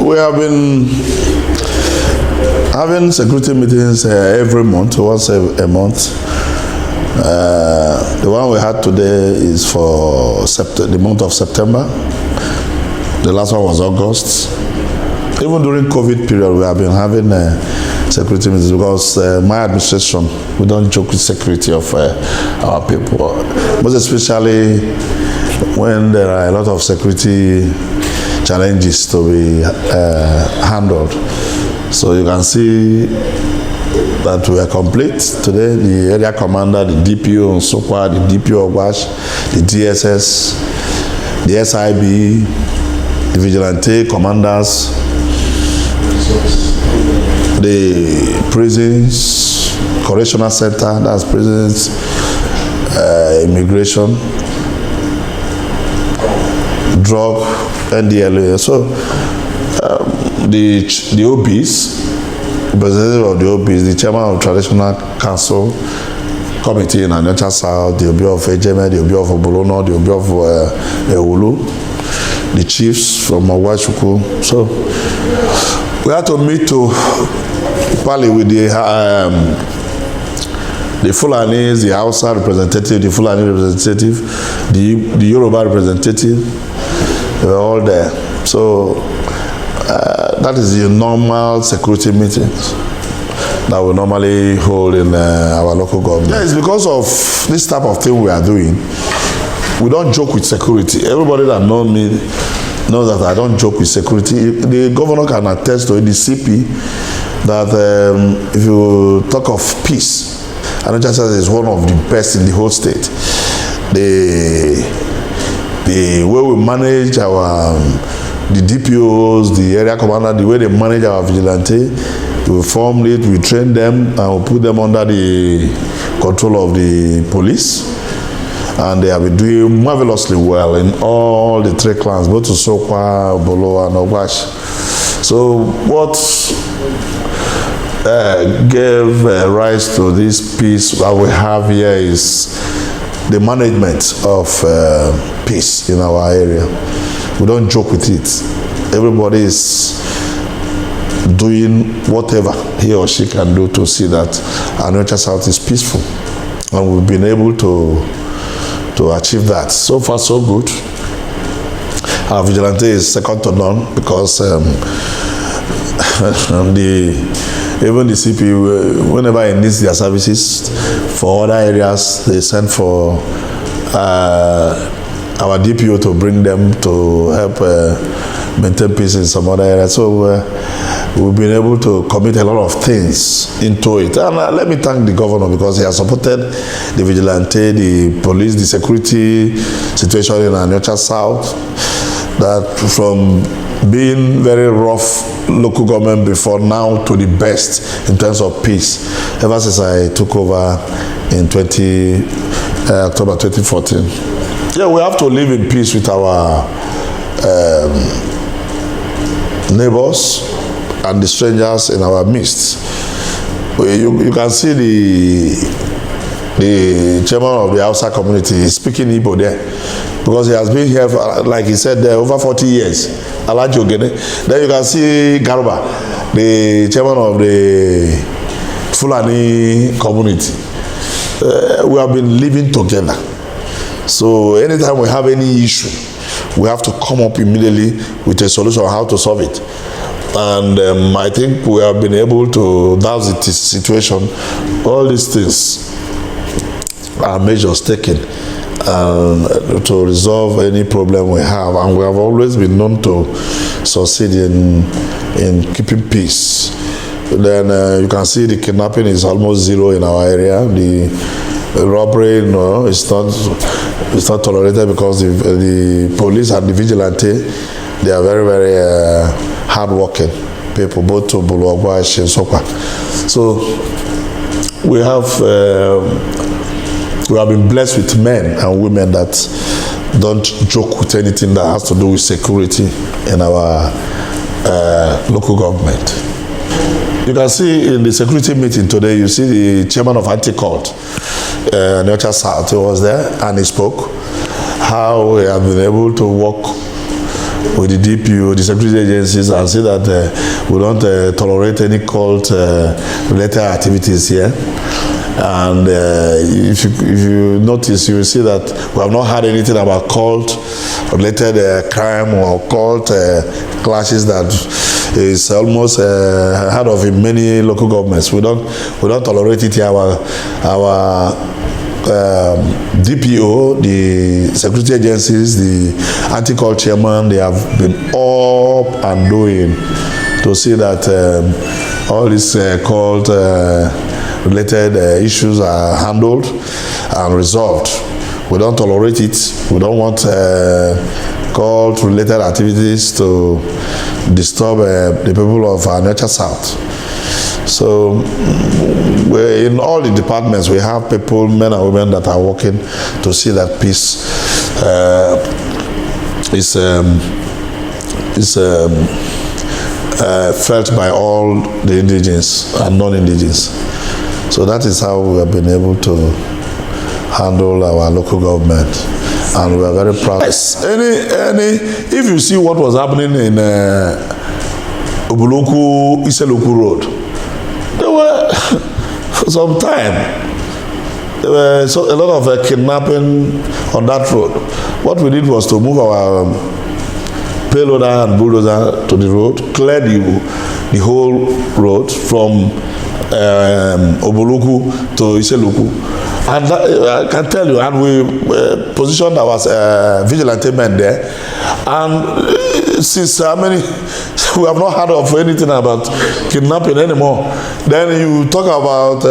We have been having security meetings every month, once a month. The one we had today is for the month of September. The last one was August. Even during COVID period, we have been having security meetings because my administration, we don't joke with security of our people. Most especially when there are a lot of security challenges to be handled. So you can see that we are complete today. The area commander, the DPO in Sokwa, the DPO of Wash, the DSS, the SIB, the vigilante commanders, the prisons, correctional center, that's prisons, immigration, drug, NDLA. So the OBs, representative of the OBs, the chairman of Traditional Council Committee in Aniocha South, the OB of Ejeme, the OB of Obolono, the OB of Ewulu, the chiefs from Awashuku. So we had to meet to parley with the Fulanis, the Hausa representative, the Fulani representative, the Yoruba representative. They were all there. So that is the normal security meetings that we normally hold in our local government. Yeah, it's because of this type of thing we are doing. We don't joke with security. Everybody that knows me knows that I don't joke with security. The governor can attest to it, the CP, that if you talk of peace, Aniocha is one of the best in the whole state. The way we manage the DPOs, the area commander, the way they manage our vigilante, we formed it, we trained them, and we put them under the control of the police. And they have been doing marvelously well in all the three clans, both to Sokwa, Bolo, and Ogwash. So what gave rise to this peace that we have here is the management of peace in our area. We don't joke with it. Everybody is doing whatever he or she can do to see that Aniocha South is peaceful. And we've been able to achieve that. So far, so good. Our vigilante is second to none because even the CP, whenever he needs their services for other areas, they send for our DPO to bring them to help maintain peace in some other areas. So we've been able to commit a lot of things into it. And let me thank the governor because he has supported the vigilante, the police, the security situation in Aniocha South. That from being very rough local government before now to the best in terms of peace ever since I took over in October 2014. Yeah, we have to live in peace with our neighbors and the strangers in our midst. You can see the chairman of the Hausa community is speaking Igbo there because he has been here for, like he said, there over 40 years. Alaji Ogene. Then you can see Garuba, the chairman of the Fulani community. We have been living together. So anytime we have any issue, we have to come up immediately with a solution on how to solve it. And I think we have been able to douse the situation. All these things are measures taken to resolve any problem we have. And we have always been known to succeed in keeping peace. Then you can see the kidnapping is almost zero in our area. The robbery, it's not tolerated because the police and the vigilante, they are very, very hardworking people, both to Bulwagwa and Sokwa. So we have been blessed with men and women that don't joke with anything that has to do with security in our local government. You can see in the security meeting today, you see the chairman of Anti-Court, Aniocha South, he was there and he spoke how we have been able to work with the DPO, the security agencies, and say that we don't tolerate any cult-related activities here. And if you notice, you will see that we have not had anything about cult-related crime or cult clashes that is almost heard of in many local governments. We don't tolerate it here. Our DPO, the security agencies, the anti-cult chairman, they have been up and doing to see that all these cult related issues are handled and resolved. We don't tolerate it. We don't want cult related activities to disturb the people of Aniocha South. So in all the departments, we have people, men and women, that are working to see that peace is felt by all the indigenous and non-indigenous. So that is how we have been able to handle our local government, and we are very proud. Yes, if you see what was happening in Ubuluku Iseluku Road, there were for some time there were a lot of kidnapping on that road. What we did was to move our payloader and bulldozer to the road, clear the whole road from Ubuluku to Iseluku. And that, I can tell you, and we positioned our vigilante men there. And since how many, we have not heard of anything about kidnapping anymore. Then you talk about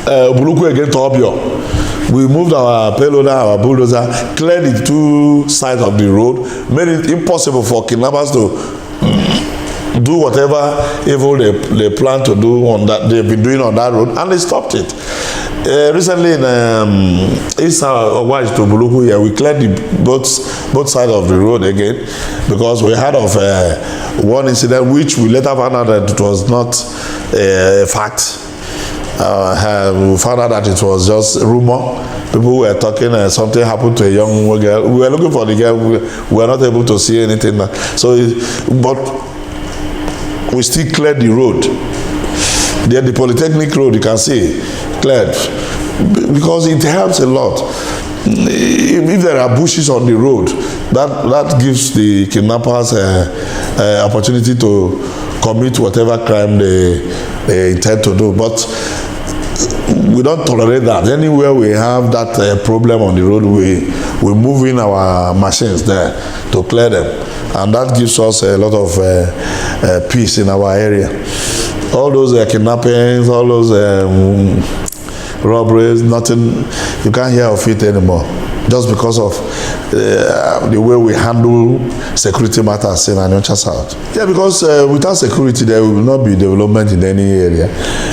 Ubuluku again to Obio. We moved our payloader, our bulldozer, cleared the two sides of the road, made it impossible for kidnappers to do whatever evil they plan to do on that they've been doing on that road, and they stopped it. Recently in East Wise to Ubuluku here, we cleared both sides of the road again, because we heard of one incident which we later found out that it was not a fact. We found out that it was just rumor. People were talking something happened to a young girl. We were looking for the girl. We were not able to see anything. So, but we still cleared the road. Then the Polytechnic Road, you can see, cleared, because it helps a lot. If there are bushes on the road, that gives the kidnappers opportunity to commit whatever crime they intend to do. But we don't tolerate that. Anywhere we have that problem on the road, we move in our machines there to clear them, and that gives us a lot of peace in our area. All those kidnappings, all those robberies, nothing, you can't hear of it anymore, just because of the way we handle security matters in Aniocha South. Yeah, because without security, there will not be development in any area.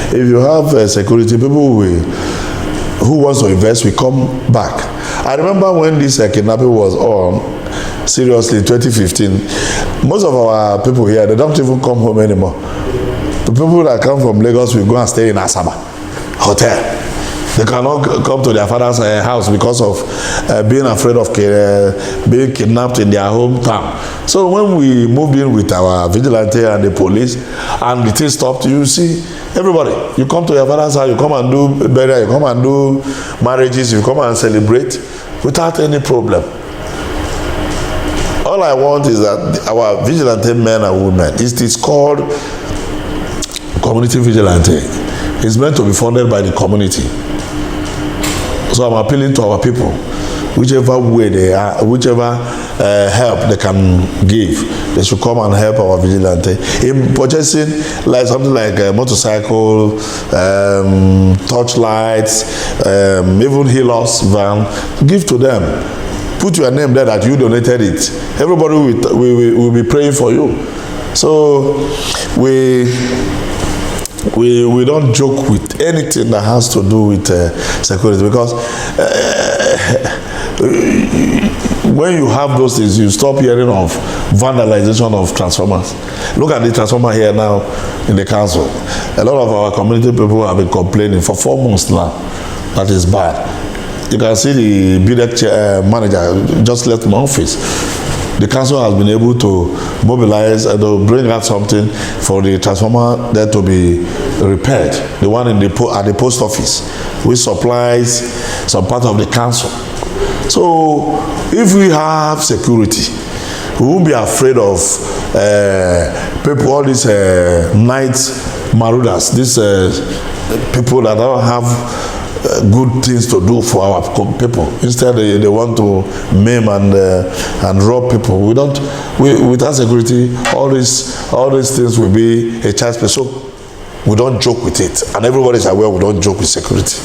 If you have security, people who wants to invest will come back. I remember when this kidnapping was on, seriously, 2015, most of our people here, they don't even come home anymore. The people that come from Lagos will go and stay in Asaba Hotel. They cannot come to their father's house because of being afraid of being kidnapped in their hometown. So when we moved in with our vigilante and the police, and the thing stopped, you see, everybody, you come to your father's house, you come and do burial, you come and do marriages, you come and celebrate without any problem. All I want is that our vigilante men and women, it is called community vigilante. It's meant to be funded by the community. So I'm appealing to our people, whichever way they are, whichever help they can give, they should come and help our vigilante in purchasing like something like a motorcycle, torchlights, even healers van. Give to them. Put your name there that you donated it. Everybody will be praying for you. So we don't joke with anything that has to do with security, because when you have those things, you stop hearing of vandalization of transformers. Look at the transformer here now in the council. A lot of our community people have been complaining for 4 months now. That is bad. You can see the BDEC manager just left my office. the council has been able to mobilize and to bring out something for the transformer there to be repaired. The one in at the post office, which supplies some part of the council. So if we have security, we won't be afraid of people, all these night marauders, these people that don't have good things to do for our people. Instead, they want to maim and rob people. Without security, all these things will be a child's play. So we don't joke with it, and everybody is aware we don't joke with security.